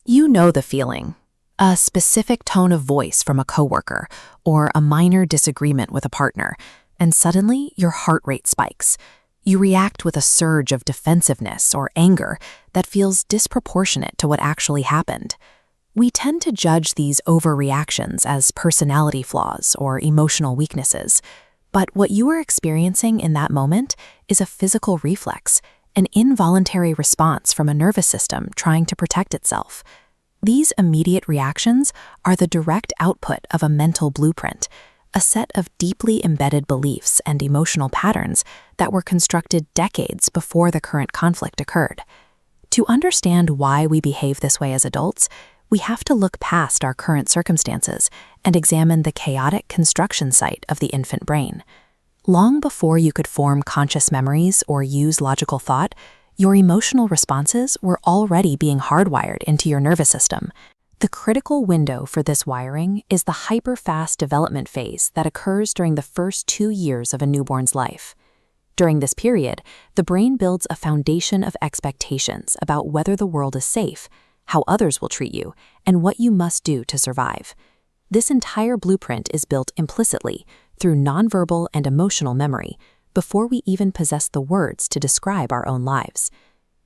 You know the feeling. A specific tone of voice from a coworker or a minor disagreement with a partner, and suddenly your heart rate spikes. You react with a surge of defensiveness or anger that feels disproportionate to what actually happened. We tend to judge these overreactions as personality flaws or emotional weaknesses, but what you are experiencing in that moment is a physical reflex, an involuntary response from a nervous system trying to protect itself. These immediate reactions are the direct output of a mental blueprint, a set of deeply embedded beliefs and emotional patterns that were constructed decades before the current conflict occurred. To understand why we behave this way as adults, we have to look past our current circumstances and examine the chaotic construction site of the infant brain. Long before you could form conscious memories or use logical thought, your emotional responses were already being hardwired into your nervous system. The critical window for this wiring is the hyper-fast development phase that occurs during the first 2 years of a newborn's life. During this period, the brain builds a foundation of expectations about whether the world is safe, how others will treat you, and what you must do to survive. This entire blueprint is built implicitly through nonverbal and emotional memory, before we even possess the words to describe our own lives.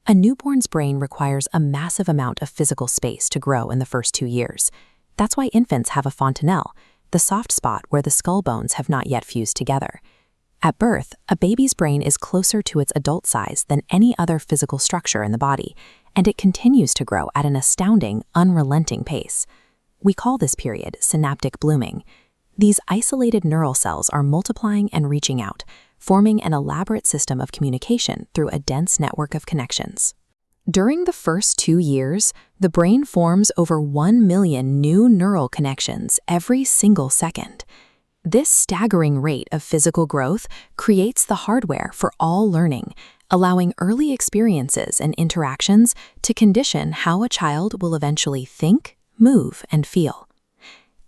A newborn's brain requires a massive amount of physical space to grow in the first 2 years. That's why infants have a fontanelle, the soft spot where the skull bones have not yet fused together. At birth, a baby's brain is closer to its adult size than any other physical structure in the body, and it continues to grow at an astounding, unrelenting pace. We call this period synaptic blooming. These isolated neural cells are multiplying and reaching out, forming an elaborate system of communication through a dense network of connections. During the first 2 years, the brain forms over 1 million new neural connections every single second. This staggering rate of physical growth creates the hardware for all learning, allowing early experiences and interactions to condition how a child will eventually think, move, and feel.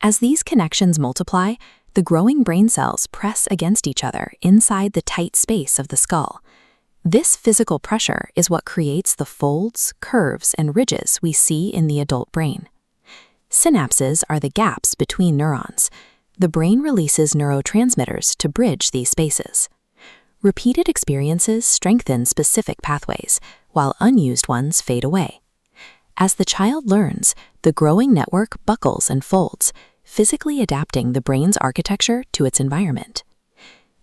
As these connections multiply, the growing brain cells press against each other inside the tight space of the skull. This physical pressure is what creates the folds, curves, and ridges we see in the adult brain. Synapses are the gaps between neurons. The brain releases neurotransmitters to bridge these spaces. Repeated experiences strengthen specific pathways, while unused ones fade away. As the child learns, the growing network buckles and folds, physically adapting the brain's architecture to its environment.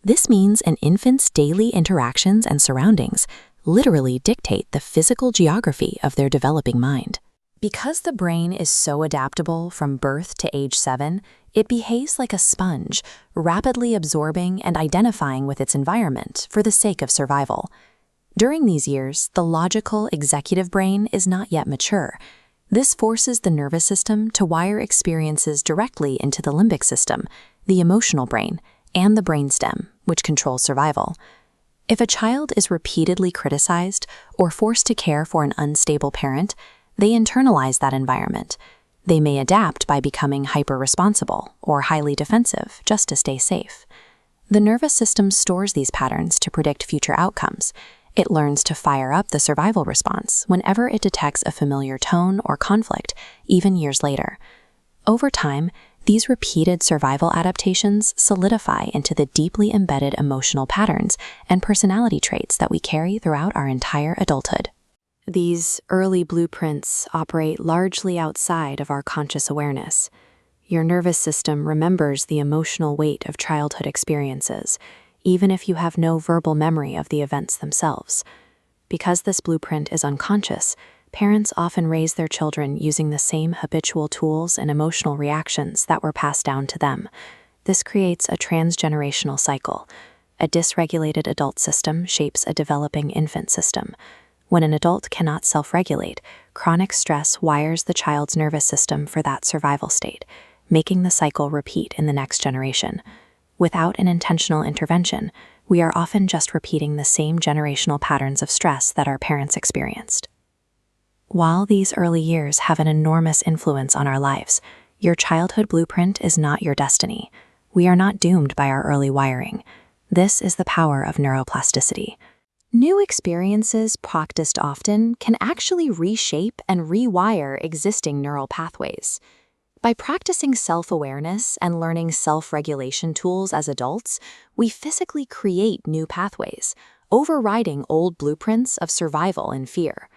This means an infant's daily interactions and surroundings literally dictate the physical geography of their developing mind. Because the brain is so adaptable from birth to age 7, it behaves like a sponge, rapidly absorbing and identifying with its environment for the sake of survival. During these years, the logical executive brain is not yet mature. This forces the nervous system to wire experiences directly into the limbic system, the emotional brain, and the brainstem, which controls survival. If a child is repeatedly criticized or forced to care for an unstable parent, they internalize that environment. They may adapt by becoming hyper-responsible or highly defensive just to stay safe. The nervous system stores these patterns to predict future outcomes. It learns to fire up the survival response whenever it detects a familiar tone or conflict, even years later. Over time, these repeated survival adaptations solidify into the deeply embedded emotional patterns and personality traits that we carry throughout our entire adulthood. These early blueprints operate largely outside of our conscious awareness. Your nervous system remembers the emotional weight of childhood experiences, even if you have no verbal memory of the events themselves. Because this blueprint is unconscious, parents often raise their children using the same habitual tools and emotional reactions that were passed down to them. This creates a transgenerational cycle. A dysregulated adult system shapes a developing infant system. When an adult cannot self-regulate, chronic stress wires the child's nervous system for that survival state, making the cycle repeat in the next generation. Without an intentional intervention, we are often just repeating the same generational patterns of stress that our parents experienced. While these early years have an enormous influence on our lives, your childhood blueprint is not your destiny. We are not doomed by our early wiring. This is the power of neuroplasticity. New experiences practiced often can actually reshape and rewire existing neural pathways. By practicing self-awareness and learning self-regulation tools as adults, we physically create new pathways, overriding old blueprints of survival and fear.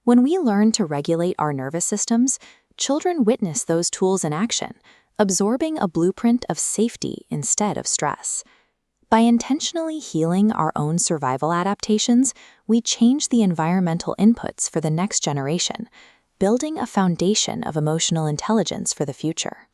When we learn to regulate our nervous systems, children witness those tools in action, absorbing a blueprint of safety instead of stress. By intentionally healing our own survival adaptations, we change the environmental inputs for the next generation, building a foundation of emotional intelligence for the future.